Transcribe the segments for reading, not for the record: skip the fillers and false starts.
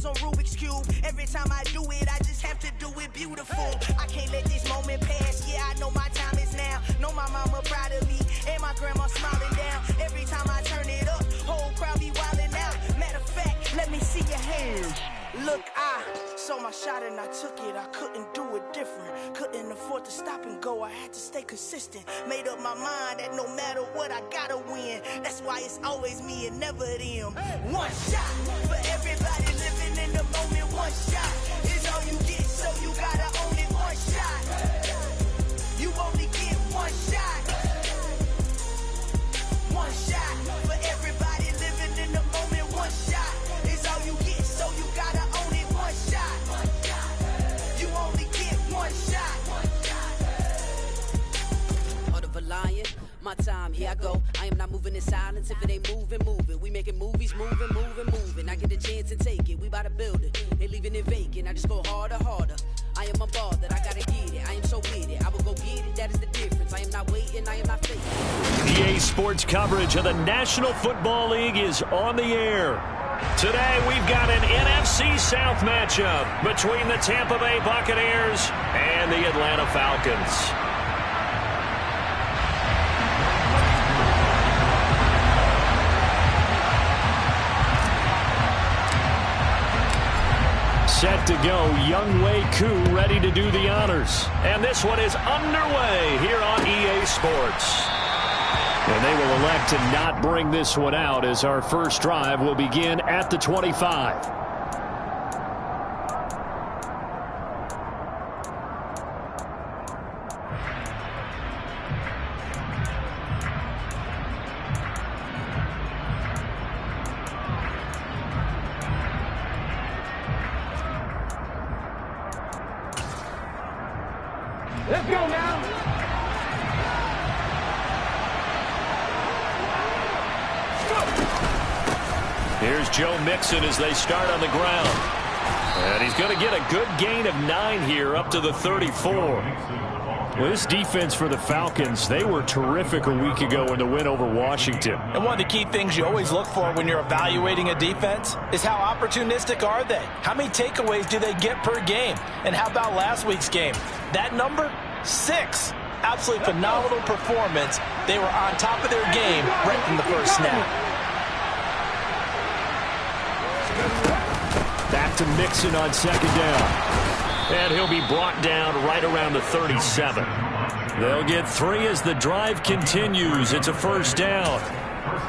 on Rubik's Cube. Every time I do it, I just have to do it beautiful. I can't let this moment pass. Yeah, I know my time is now. Know my mama proud of me, and my grandma smiling down. Every time I turn it up, whole crowd be wildin' out. Matter of fact, let me see your hands. Look, I saw my shot and I took it. I couldn't do it different. Couldn't afford to stop and go. I had to stay consistent. Made up my mind that no matter what, I gotta win. That's why it's always me and never them. One shot for everybody living in the moment. One shot is all you get, so you gotta own it. One shot. You only get one shot. One shot for everybody living in the moment. One shot is all you get, so you gotta own it. One shot. You only get one shot. Heart of a lion, my time, here I go. I am not moving in silence. If it ain't moving, move it. We making movies, moving. I get a chance and take it. We bout to build it. They leaving it vacant. I just go harder. I am a ball that I gotta get it. I am so with it. I will go get it. That is the difference. I am not waiting. I am not faking. EA Sports coverage of the National Football League is on the air. Today we've got an NFC South matchup between the Tampa Bay Buccaneers and the Atlanta Falcons. Set to go, Younghoe Koo ready to do the honors. And this one is underway here on EA Sports. And they will elect to not bring this one out as our first drive will begin at the 25. Let's go now. Here's Joe Mixon as they start on the ground. And he's going to get a good gain of 9 here up to the 34. Well, this defense for the Falcons, they were terrific a week ago in the win over Washington. And one of the key things you always look for when you're evaluating a defense is how opportunistic are they? How many takeaways do they get per game? And how about last week's game? That number? 6. Absolutely phenomenal performance. They were on top of their game right from the first snap. Back to Mixon on second down. And he'll be brought down right around the 37. They'll get 3 as the drive continues. It's a first down.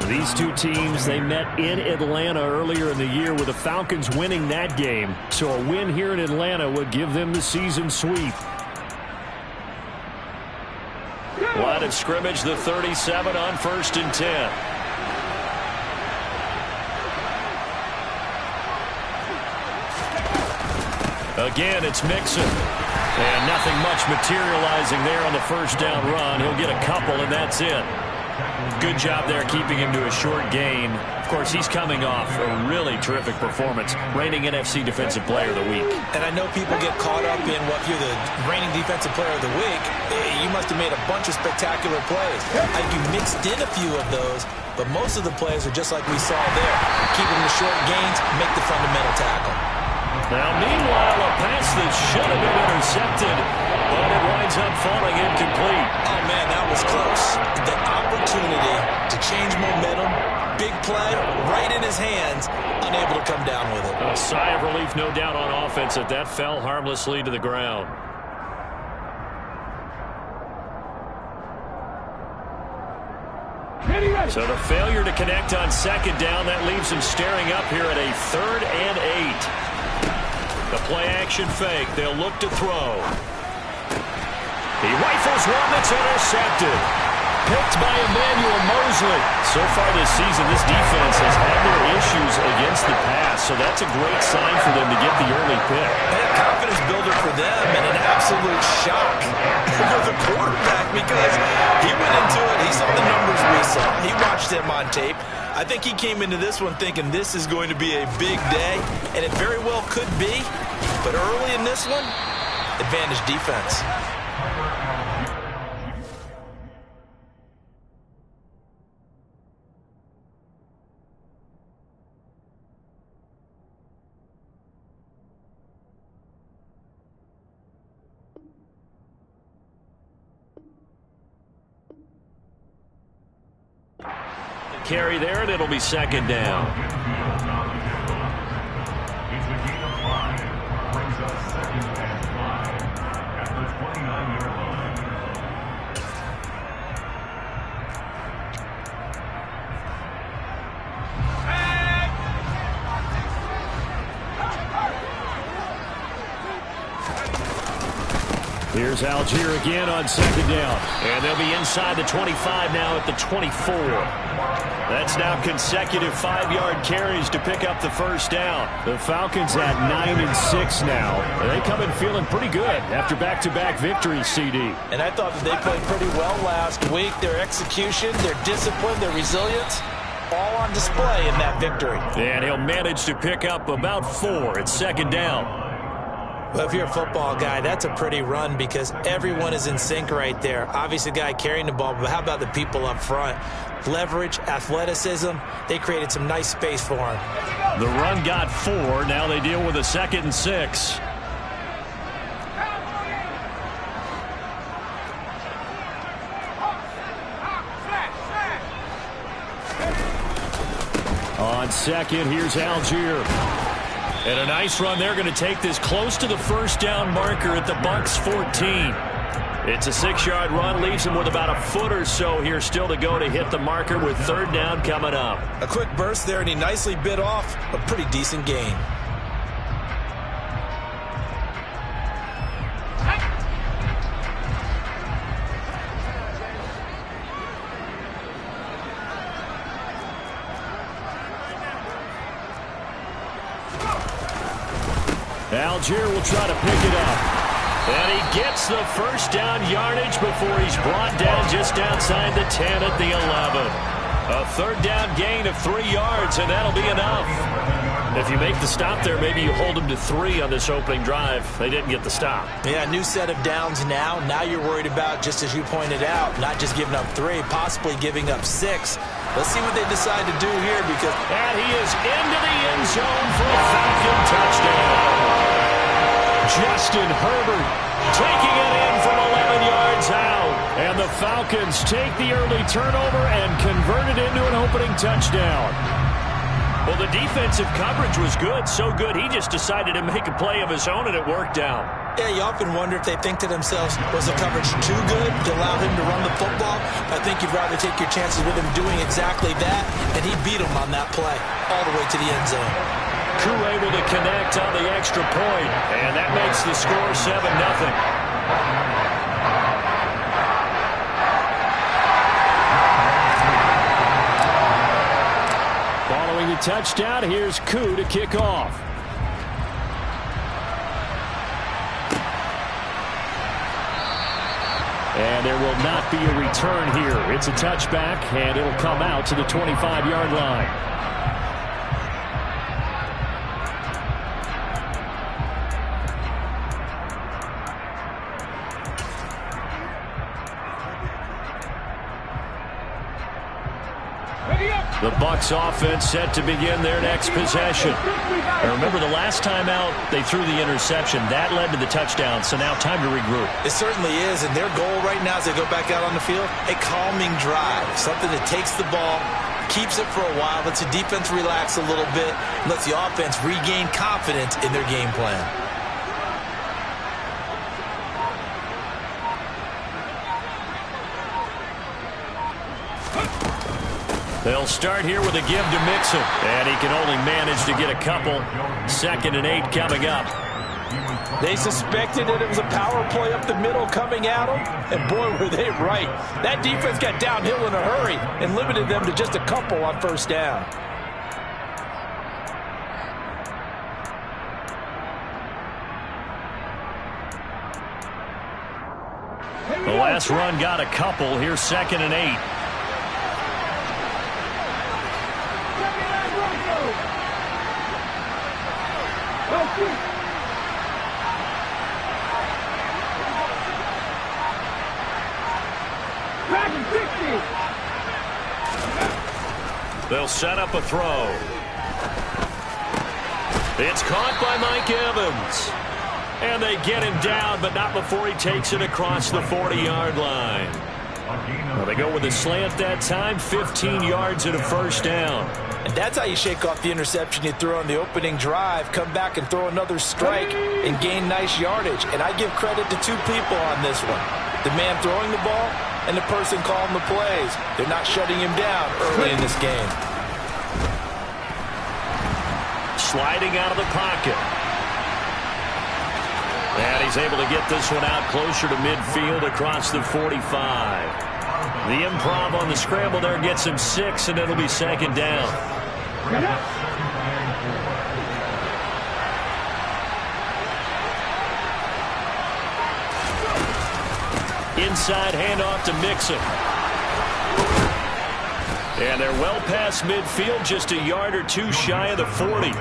These two teams, they met in Atlanta earlier in the year with the Falcons winning that game. So a win here in Atlanta would give them the season sweep. Line of scrimmage, the 37 on 1st and 10. Again, it's Mixon. And nothing much materializing there on the first down run. He'll get a couple, and that's it. Good job there keeping him to a short gain. Of course, he's coming off a really terrific performance, reigning NFC Defensive Player of the Week. And I know people get caught up in what you're the reigning Defensive Player of the Week. You must have made a bunch of spectacular plays. I think you mixed in a few of those, but most of the plays are just like we saw there. Keep them to short gains, make the fundamental tackle. Now, meanwhile, a pass that should have been intercepted, but it winds up falling incomplete. Oh, man, that was close. The opportunity to change momentum, big play, right in his hands, unable to come down with it. A sigh of relief, no doubt, on offense that fell harmlessly to the ground. So the failure to connect on second down, that leaves him staring up here at a 3rd and 8. The play-action fake. They'll look to throw. He rifles one that's intercepted. Picked by Emmanuel Mosley. So far this season, this defense has had their issues against the pass, so that's a great sign for them to get the early pick. And a confidence builder for them and an absolute shock for the quarterback because he went into it. He saw the numbers we saw. He watched them on tape. I think he came into this one thinking this is going to be a big day, and it very well could be. But early in this one, advantage defense. carry there, and it'll be second down. Here's Algier again on second down. And they'll be inside the 25 now at the 24. That's now consecutive 5-yard carries to pick up the first down. The Falcons at 9-6 now. And they come in feeling pretty good after back-to-back victories, CD. And I thought that they played pretty well last week. Their execution, their discipline, their resilience, all on display in that victory. And he'll manage to pick up about 4 at second down. Well, if you're a football guy, that's a pretty run because everyone is in sync right there. Obviously, the guy carrying the ball, but how about the people up front? Leverage, athleticism, they created some nice space for him. The run got 4. Now they deal with a 2nd and 6. On second, here's Algier. And a nice run. They're going to take this close to the first down marker at the Bucs 14. It's a 6-yard run. Leaves them with about a foot or so here still to go to hit the marker with third down coming up. A quick burst there, and he nicely bit off a pretty decent gain. Algier will try to pick it up. And he gets the first down yardage before he's brought down just outside the 10 at the 11. A third down gain of 3 yards, and that'll be enough. If you make the stop there, maybe you hold them to 3 on this opening drive. They didn't get the stop. Yeah, new set of downs now. Now you're worried about, just as you pointed out, not just giving up 3, possibly giving up 6. Let's see what they decide to do here because... And he is into the end zone for a Falcon touchdown. Justin Herbert taking it in from 11 yards out. And the Falcons take the early turnover and convert it into an opening touchdown. Well, the defensive coverage was good, so good he just decided to make a play of his own, and it worked out. Yeah, you often wonder if they think to themselves, was the coverage too good to allow him to run the football? I think you'd rather take your chances with him doing exactly that, and he beat him on that play all the way to the end zone. Koo able to connect on the extra point, and that makes the score 7-0. Following the touchdown, here's Koo to kick off. And there will not be a return here. It's a touchback, and it'll come out to the 25-yard line. The Bucs offense set to begin their next possession. And remember, the last time out, they threw the interception. That led to the touchdown, so now time to regroup. It certainly is, and their goal right now as they go back out on the field, a calming drive, something that takes the ball, keeps it for a while, lets the defense relax a little bit, and lets the offense regain confidence in their game plan. They'll start here with a give to Mixon, and he can only manage to get a couple. 2nd and 8 coming up. They suspected that it was a power play up the middle coming at them, and boy, were they right. That defense got downhill in a hurry and limited them to just a couple on first down. The last run got a couple. Here's 2nd and 8. They'll set up a throw. It's caught by Mike Evans. And they get him down, but not before he takes it across the 40-yard line. Well, they go with a slant that time, 15 yards and a first down. And that's how you shake off the interception you threw on the opening drive, come back and throw another strike and gain nice yardage. And I give credit to two people on this one. The man throwing the ball and the person calling the plays. They're not shutting him down early in this game. Sliding out of the pocket. And he's able to get this one out closer to midfield across the 45. The improv on the scramble there gets him 6, and it'll be second down. Inside handoff to Mixon. And they're well past midfield, just a yard or two shy of the 40.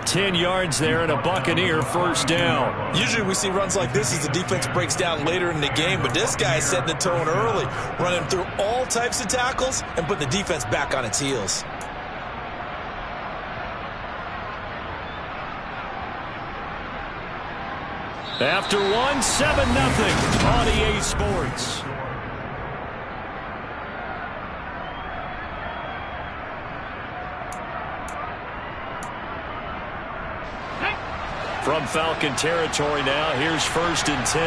10 yards there and a Buccaneer first down. Usually we see runs like this as the defense breaks down later in the game, but this guy is setting the tone early, running through all types of tackles and putting the defense back on its heels. After 1, 7-0 on EA Sports. From Falcon territory now, here's 1st and 10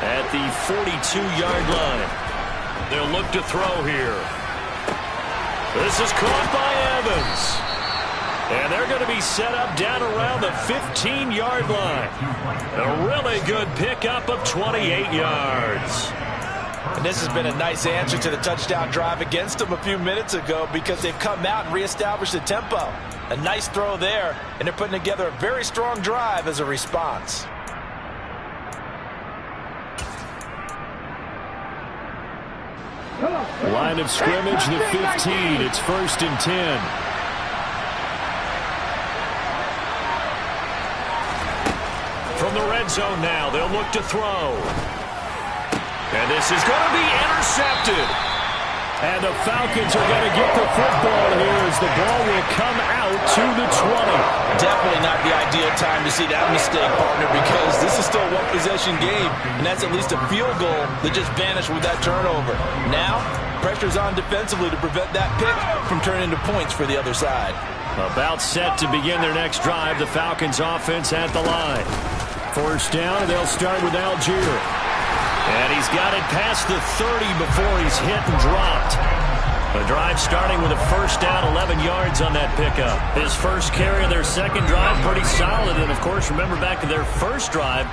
at the 42-yard line. They'll look to throw here. This is caught by Evans. And they're going to be set up down around the 15-yard line. A really good pickup of 28 yards. And this has been a nice answer to the touchdown drive against them a few minutes ago because they've come out and reestablished the tempo. A nice throw there, and they're putting together a very strong drive as a response. Line of scrimmage, the 15. It's 1st and 10. From the red zone now, they'll look to throw. And this is going to be intercepted. And the Falcons are going to get the football here as the ball will come out to the 20. Definitely not the ideal time to see that mistake, partner, because this is still a one-possession game, and that's at least a field goal that just vanished with that turnover. Now, pressure's on defensively to prevent that pick from turning into points for the other side. About set to begin their next drive, the Falcons offense at the line. First down, they'll start with Algier. And he's got it past the 30 before he's hit and dropped. The drive starting with a first down, 11 yards on that pickup. His first carry of their second drive, pretty solid. And, of course, remember back to their first drive,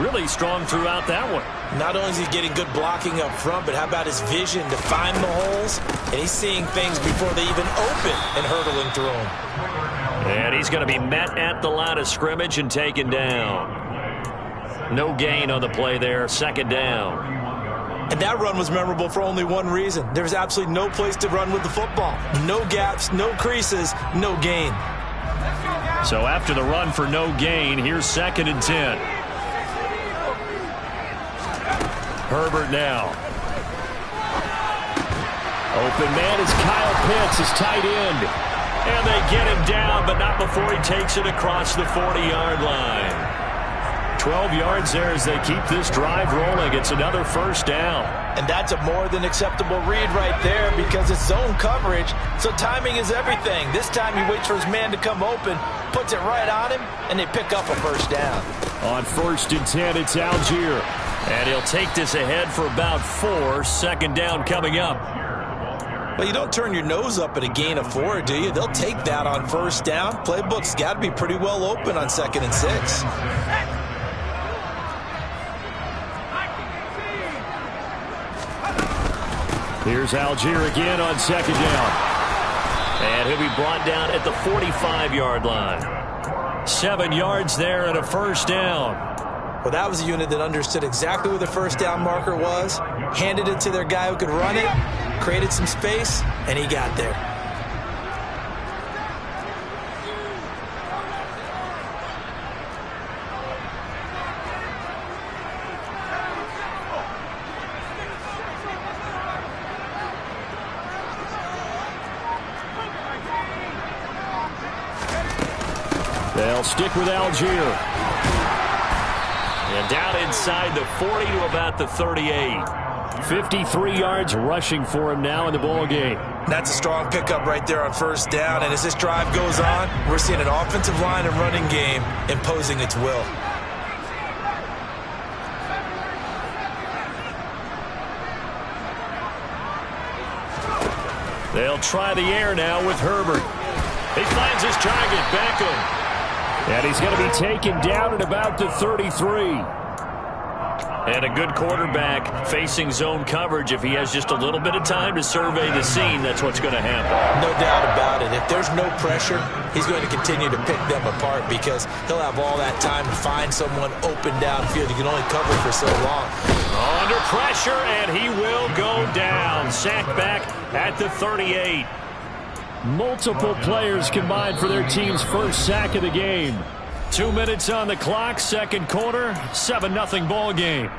really strong throughout that one. Not only is he getting good blocking up front, but how about his vision to find the holes? And he's seeing things before they even open and hurdling through them. And he's going to be met at the line of scrimmage and taken down. No gain on the play there, second down. And that run was memorable for only one reason. There was absolutely no place to run with the football. No gaps, no creases, no gain. So after the run for no gain, here's 2nd and 10. Herbert now. Open man is Kyle Pitts, his tight end. And they get him down, but not before he takes it across the 40-yard line. 12 yards there as they keep this drive rolling. It's another first down. And that's a more than acceptable read right there because it's zone coverage, so timing is everything. This time he waits for his man to come open, puts it right on him, and they pick up a first down. On 1st and 10, it's Algier. And he'll take this ahead for about 4. Second down coming up. Well, you don't turn your nose up at a gain of 4, do you? They'll take that on first down. Playbook's got to be pretty well open on 2nd and 6. Here's Algier again on second down. And he'll be brought down at the 45-yard line. 7 yards there and a first down. Well, that was a unit that understood exactly where the first down marker was, handed it to their guy who could run it, created some space, and he got there. They'll stick with Algier. And down inside the 40 to about the 38. 53 yards rushing for him now in the ball game. That's a strong pickup right there on first down. And as this drive goes on, we're seeing an offensive line and running game imposing its will. They'll try the air now with Herbert. He finds his target, Beckham. And he's going to be taken down at about the 33. And a good quarterback facing zone coverage. If he has just a little bit of time to survey the scene, that's what's going to happen. No doubt about it. If there's no pressure, he's going to continue to pick them apart because he'll have all that time to find someone open downfield. He can only cover for so long. Under pressure, and he will go down. Sacked back at the 38. Multiple players combined for their team's first sack of the game. 2 minutes on the clock, second quarter, 7-0 ball game.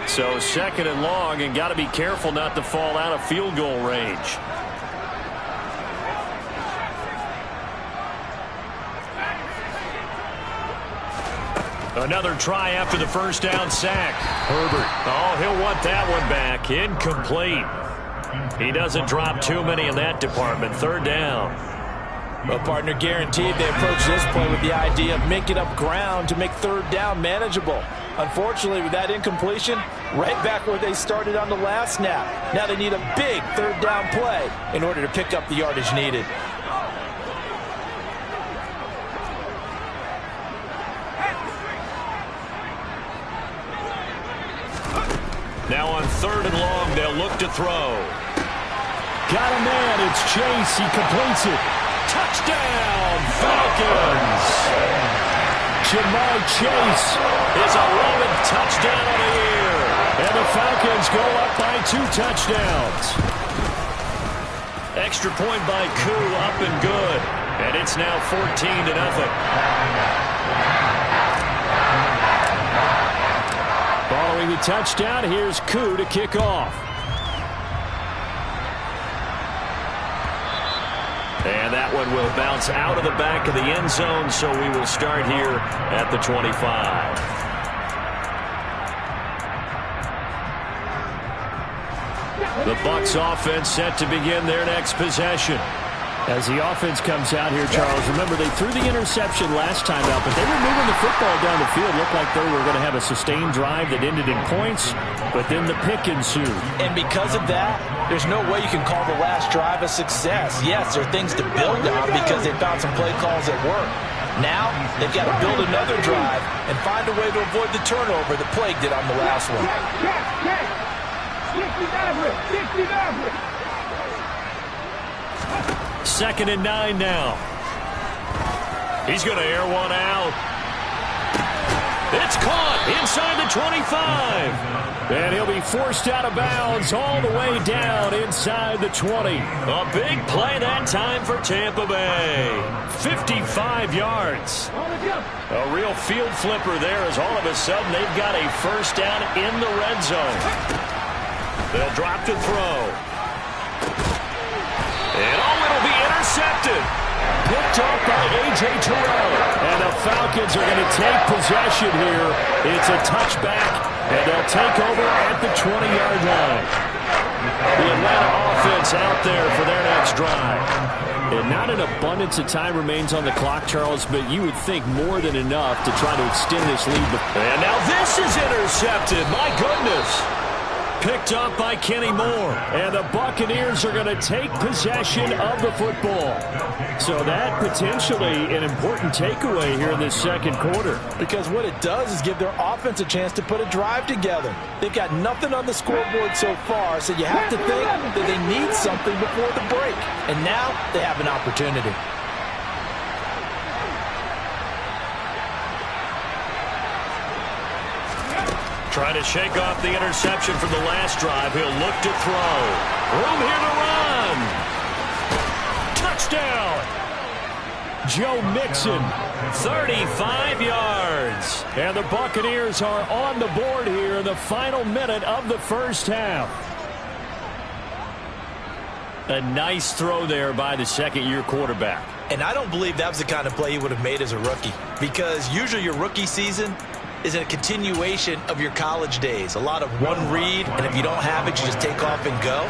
So second and long, and got to be careful not to fall out of field goal range. Another try after the first down sack. Herbert. Oh, he'll want that one back. Incomplete. He doesn't drop too many in that department. Third down. Well, partner, guaranteed they approach this play with the idea of making up ground to make third down manageable. Unfortunately, with that incompletion, right back where they started on the last snap. Now they need a big third down play in order to pick up the yardage needed. Now on third and long, they'll look to throw. Got a man. It's Chase. He completes it. Touchdown, Falcons! Ja'Marr Chase. His 11th touchdown of the year. And the Falcons go up by 2 touchdowns. Extra point by Koo, up and good. And it's now 14-0. Following the touchdown, here's Koo to kick off. And that one will bounce out of the back of the end zone, so we will start here at the 25. The Bucs offense set to begin their next possession. As the offense comes out here, Charles, remember they threw the interception last time out, but they were moving the football down the field. Looked like they were going to have a sustained drive that ended in points, but then the pick ensued. And because of that, there's no way you can call the last drive a success. Yes, there are things to build on because they found some play calls that work. Now, they've got to build another drive and find a way to avoid the turnover that plagued it on the last one. Second and 9 now. He's going to air one out. It's caught inside the 25. And he'll be forced out of bounds all the way down inside the 20. A big play that time for Tampa Bay. 55 yards. A real field flipper there as all of a sudden they've got a first down in the red zone. They'll drop to throw. And it'll be intercepted. Picked off by A.J. Terrell. And the Falcons are going to take possession here. It's a touchback, and they'll take over at the 20-yard line. The Atlanta offense out there for their next drive. And not an abundance of time remains on the clock, Charles, but you would think more than enough to try to extend this lead. And now this is intercepted. My goodness. Picked up by Kenny Moore. And the Buccaneers are going to take possession of the football. So that potentially an important takeaway here in this second quarter. Because what it does is give their offense a chance to put a drive together. They've got nothing on the scoreboard so far, so you have to think that they need something before the break. And now they have an opportunity. Trying to shake off the interception from the last drive. He'll look to throw. Room here to run. Touchdown. Joe Mixon. 35 yards. And the Buccaneers are on the board here in the final minute of the first half. A nice throw there by the second-year quarterback. And I don't believe that was the kind of play he would have made as a rookie, because usually your rookie season is a continuation of your college days. A lot of one read, and if you don't have it, you just take off and go.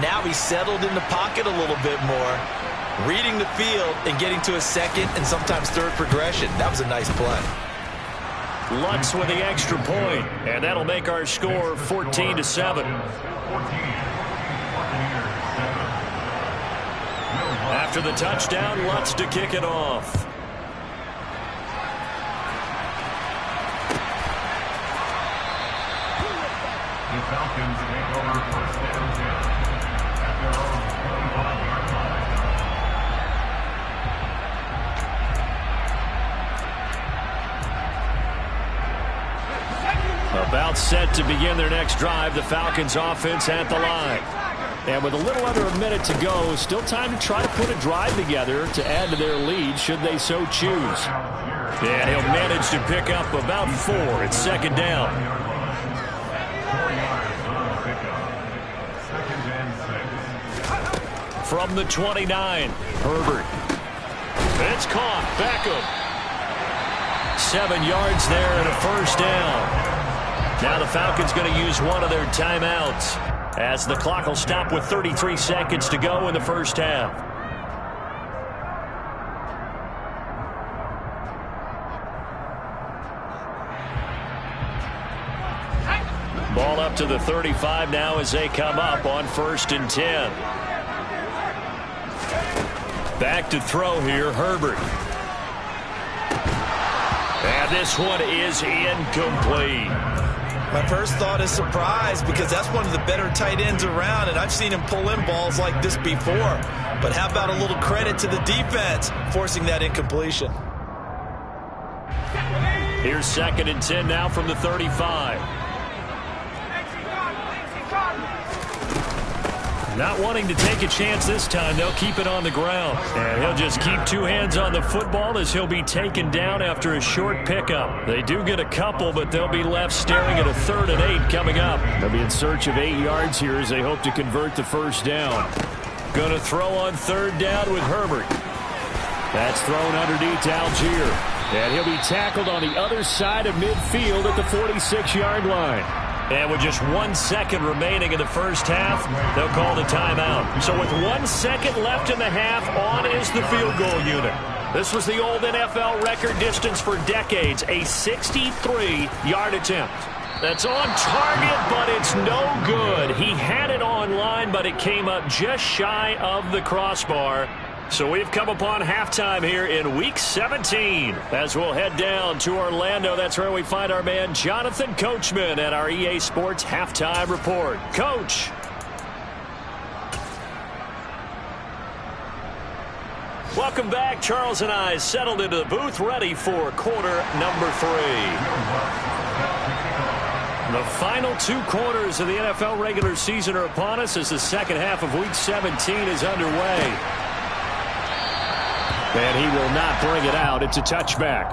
Now he's settled in the pocket a little bit more, reading the field and getting to a second and sometimes third progression. That was a nice play. Lutz with the extra point, and that'll make our score 14-7. After the touchdown, Lutz to kick it off. The Falcons take over first down at their own 25-yard line. About set to begin their next drive, the Falcons offense at the line. And with a little under a minute to go, still time to try to put a drive together to add to their lead should they so choose. And he'll manage to pick up about 4 at second down. From the 29, Herbert. It's caught. Beckham. 7 yards there and a first down. Now the Falcons going to use one of their timeouts, as the clock will stop with 33 seconds to go in the first half. Ball up to the 35 now as they come up on 1st and 10. Back to throw here, Herbert. And this one is incomplete. My first thought is surprise, because that's one of the better tight ends around, and I've seen him pull in balls like this before. But how about a little credit to the defense forcing that incompletion? Here's 2nd and 10 now from the 35. Not wanting to take a chance this time, they'll keep it on the ground. And he'll just keep 2 hands on the football as he'll be taken down after a short pickup. They do get a couple, but they'll be left staring at a 3rd and 8 coming up. They'll be in search of 8 yards here as they hope to convert the first down. Going to throw on 3rd down with Herbert. That's thrown underneath to Algier. And he'll be tackled on the other side of midfield at the 46-yard line. And with just 1 second remaining in the first half, they'll call the timeout. So with 1 second left in the half, on is the field goal unit. This was the old NFL record distance for decades, a 63-yard attempt. That's on target, but it's no good. He had it on line, but it came up just shy of the crossbar. So we've come upon halftime here in Week 17. As we'll head down to Orlando, that's where we find our man Jonathan Coachman at our EA Sports Halftime Report. Coach. Welcome back. Charles and I settled into the booth, ready for quarter number 3. The final 2 quarters of the NFL regular season are upon us as the second half of Week 17 is underway. And he will not bring it out. It's a touchback.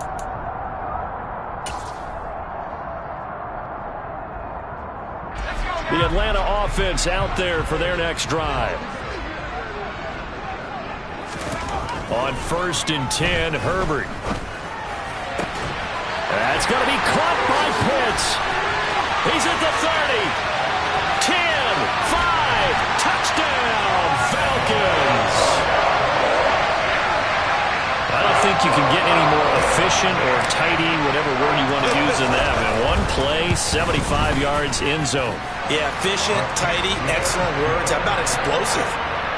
The Atlanta offense out there for their next drive. On 1st and 10, Herbert. That's going to be caught by Pitts. He's at the 30. 10, 5, touchdown, Falcons. I don't think you can get any more efficient or tidy, whatever word you want to use in that. Man, 1 play, 75 yards, end zone. Yeah, efficient, tidy, excellent words. How about explosive?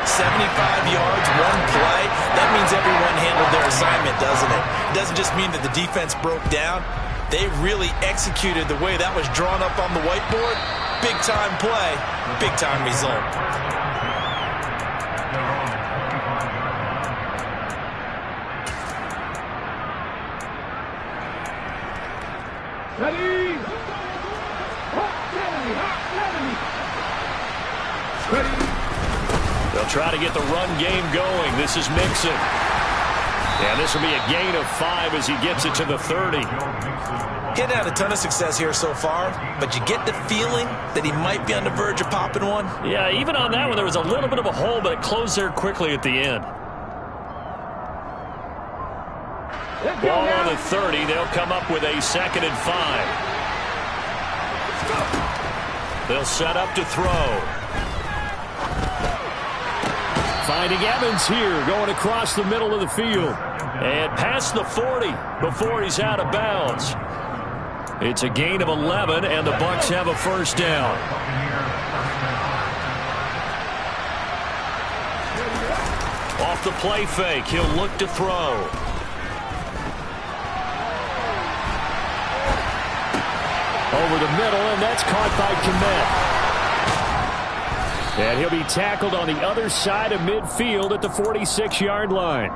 75 yards, 1 play. That means everyone handled their assignment, doesn't it? It doesn't just mean that the defense broke down. They really executed the way that was drawn up on the whiteboard. Big-time play, big-time result. Ready? They'll try to get the run game going. This is Mixon. And this will be a gain of 5 as he gets it to the 30. He hadn't had a ton of success here so far, but you get the feeling that he might be on the verge of popping one. Yeah, even on that one, there was a little bit of a hole, but it closed there quickly at the end. Ball on the 30. They'll come up with a 2nd and 5. They'll set up to throw. Finding Evans here, going across the middle of the field. And past the 40 before he's out of bounds. It's a gain of 11, and the Bucs have a first down. Off the play fake, he'll look to throw. Over the middle, and that's caught by Kmet. And he'll be tackled on the other side of midfield at the 46-yard line.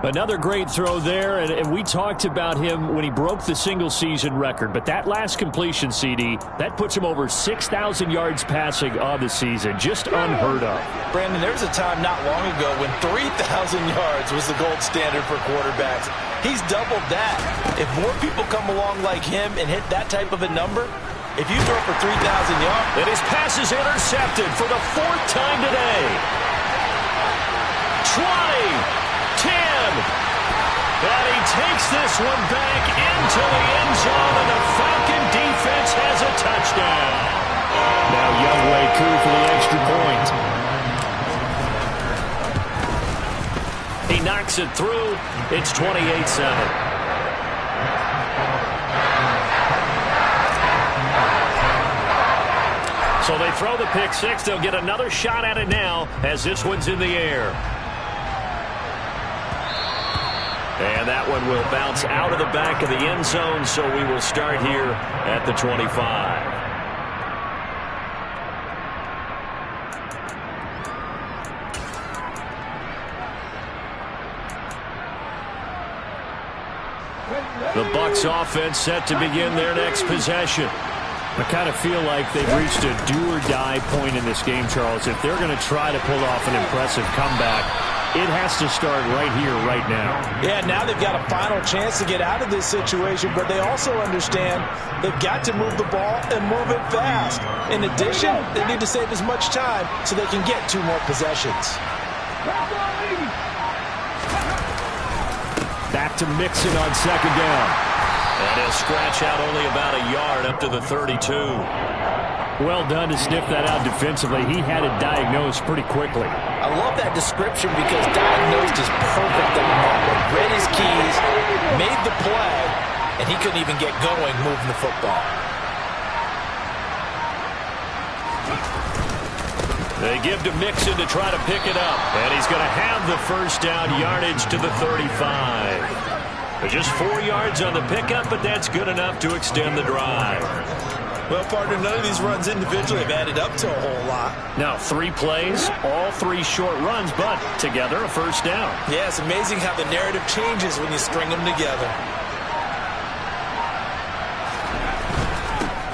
Another great throw there, and we talked about him when he broke the single-season record. But that last completion, CD, that puts him over 6,000 yards passing on the season. Just unheard of. Brandon, there was a time not long ago when 3,000 yards was the gold standard for quarterbacks. He's doubled that. If more people come along like him and hit that type of a number, if you throw for 3,000 yards... And his pass is intercepted for the 4th time today. 20... 10. And he takes this one back into the end zone, and the Falcon defense has a touchdown. Now Younghoe Koo for the extra point. He knocks it through. It's 28-7. So they throw the pick six. They'll get another shot at it now as this one's in the air. And that one will bounce out of the back of the end zone, so we will start here at the 25. The Bucs offense set to begin their next possession. I kind of feel like they've reached a do-or-die point in this game, Charles. If they're going to try to pull off an impressive comeback, it has to start right here, right now. Yeah, now they've got a final chance to get out of this situation, but they also understand they've got to move the ball and move it fast. In addition, they need to save as much time so they can get 2 more possessions. Back to Mixon on 2nd down. And he'll scratch out only about a yard up to the 32. Well done to sniff that out defensively. He had it diagnosed pretty quickly. I love that description because diagnosed is perfect on the moment. Read his keys, made the play, and he couldn't even get going moving the football. They give to Mixon to try to pick it up. And he's going to have the first down yardage to the 35. Just 4 yards on the pickup, but that's good enough to extend the drive. Well, partner, none of these runs individually have added up to a whole lot. Now, 3 plays, all 3 short runs, but together a first down. Yeah, it's amazing how the narrative changes when you string them together.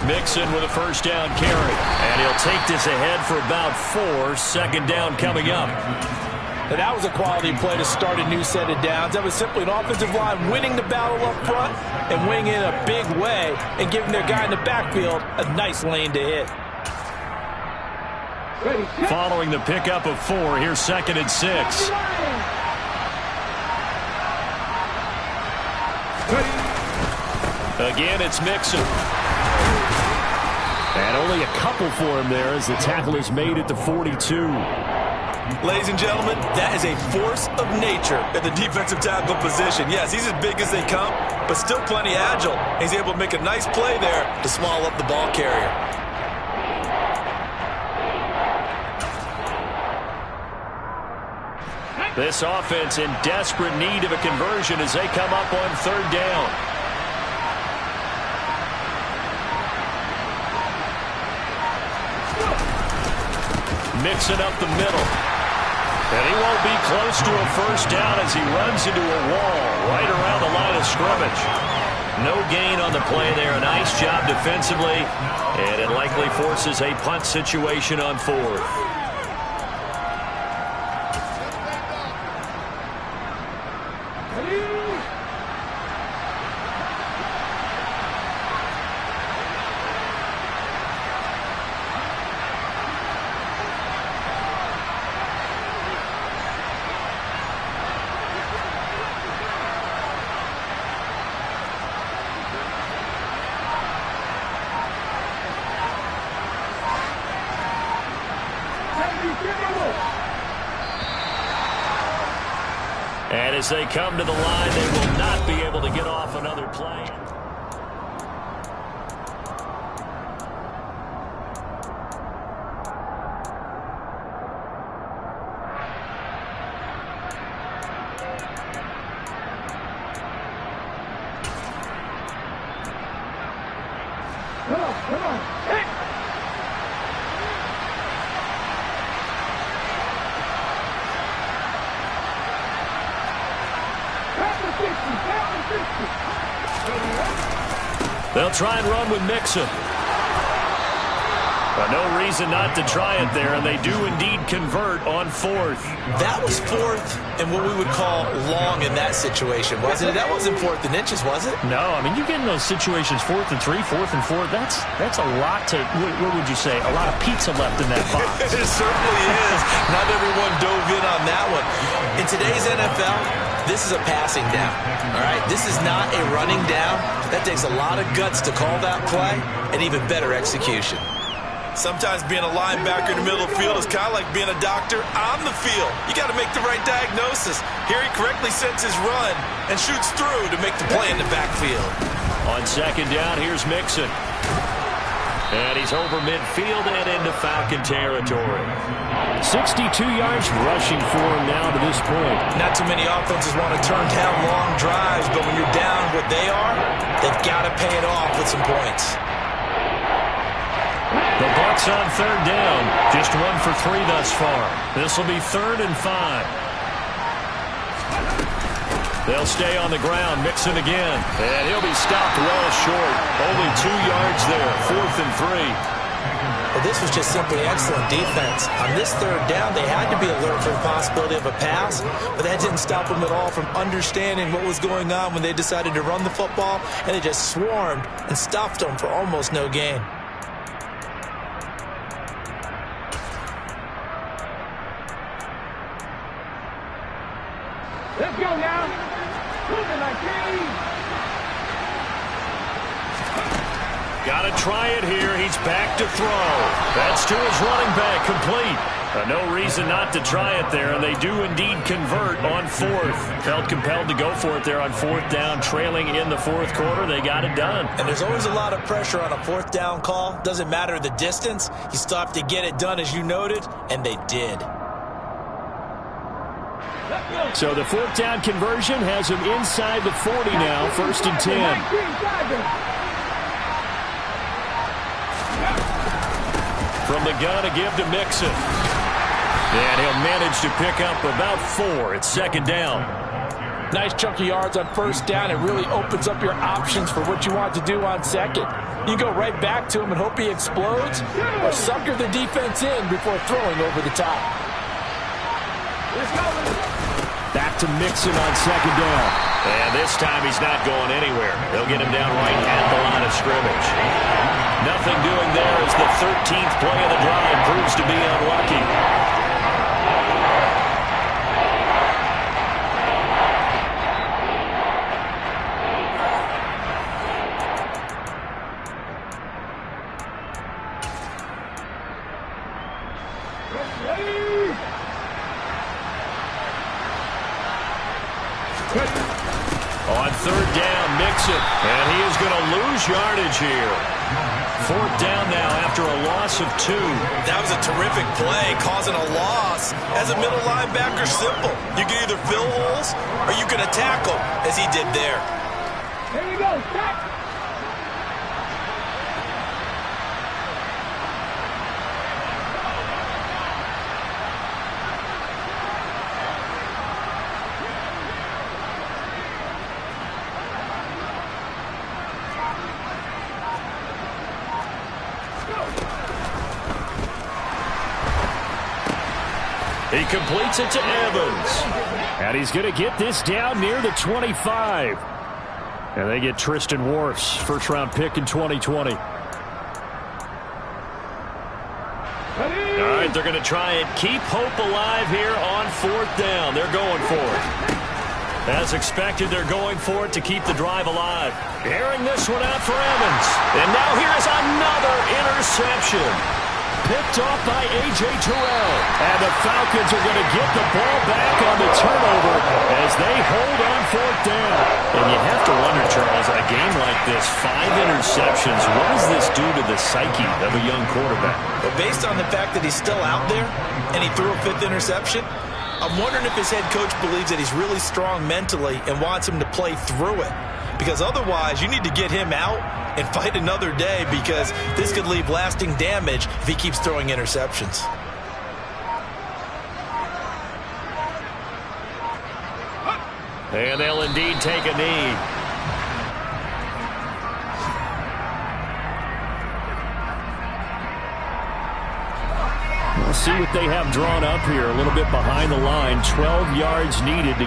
Mixon with a first down carry. And he'll take this ahead for about 4. 2nd down coming up. And that was a quality play to start a new set of downs. That was simply an offensive line winning the battle up front and winning in a big way and giving their guy in the backfield a nice lane to hit. Following the pickup of 4, here's 2nd and 6. Again, it's Mixon. And only a couple for him there as the tackle is made at the 42. Ladies and gentlemen, that is a force of nature at the defensive tackle position. Yes, he's as big as they come, but still plenty agile. He's able to make a nice play there to small up the ball carrier. This offense in desperate need of a conversion as they come up on 3rd down. Mixing up the middle. And he won't be close to a first down as he runs into a wall right around the line of scrimmage. No gain on the play there. A nice job defensively. And it likely forces a punt situation on 4th. And as they come to the line, they will not be able to get off another play. Come on. Hey! They'll try and run with Mixon. But no reason not to try it there, and they do indeed convert on fourth. That was fourth and what we would call long in that situation, wasn't it? That wasn't fourth and inches, was it? No, I mean, you get in those situations, 4th and 3, 4th and 4, that's a lot to, what would you say, a lot of pizza left in that box. It certainly is. Not everyone dove in on that one. In today's NFL, this is a passing down, all right? This is not a running down. That takes a lot of guts to call that play and even better execution. Sometimes being a linebacker in the middle of the field is kind of like being a doctor on the field. You got to make the right diagnosis. Here he correctly sets his run and shoots through to make the play in the backfield. On second down, here's Mixon. And he's over midfield and into Falcon territory. 62 yards rushing for him now to this point. Not too many offenses want to turn down long drives, but when you're down what they are, they've got to pay it off with some points. The Bucs on third down. Just 1 for 3 thus far. This will be 3rd and 5. They'll stay on the ground. Mixon again. And he'll be stopped well short. Only 2 yards there. 4th and 3. Well, this was just simply excellent defense. On this third down, they had to be alert for the possibility of a pass, but that didn't stop them at all from understanding what was going on when they decided to run the football, and they just swarmed and stuffed them for almost no gain. Let's go now. Moving like crazy. Got to try it here. He's back to throw. That's to his running back, complete. No reason not to try it there, and they do indeed convert on 4th. Felt compelled to go for it there on 4th down, trailing in the 4th quarter. They got it done. And there's always a lot of pressure on a 4th down call. Doesn't matter the distance. You still have to get it done, as you noted, and they did. So the 4th down conversion has him inside the 40 now, 1st and 10. From the gun, a give to Mixon. And he'll manage to pick up about 4. It's 2nd down. Nice chunk of yards on 1st down. It really opens up your options for what you want to do on 2nd. You go right back to him and hope he explodes, or sucker the defense in before throwing over the top. Back to Mixon on 2nd down. And this time he's not going anywhere. They'll get him down right at the line of scrimmage. Nothing doing there as the 13th play of the drive proves to be unlucky. On 3rd down, Mixon, and he is going to lose yardage here. 4th down now after a loss of 2. That was a terrific play, causing a loss. As a middle linebacker, simple. You can either fill holes or you can attack them, as he did there. Here we go, stop. He completes it to Evans. And he's going to get this down near the 25. And they get Tristan Wirfs, first-round pick in 2020. All right, they're going to try and keep hope alive here on 4th down. They're going for it. As expected, they're going for it to keep the drive alive. Airing this one out for Evans. And now here's another interception. picked off by A.J. Terrell. And the Falcons are going to get the ball back on the turnover as they hold on fourth down. And you have to wonder, Charles, a game like this, 5 interceptions, what does this do to the psyche of a young quarterback? But based on the fact that he's still out there and he threw a 5th interception, I'm wondering if his head coach believes that he's really strong mentally and wants him to play through it. Because otherwise, you need to get him out and fight another day, because this could leave lasting damage if he keeps throwing interceptions. And they'll indeed take a knee. We'll see what they have drawn up here. A little bit behind the line. 12 yards needed to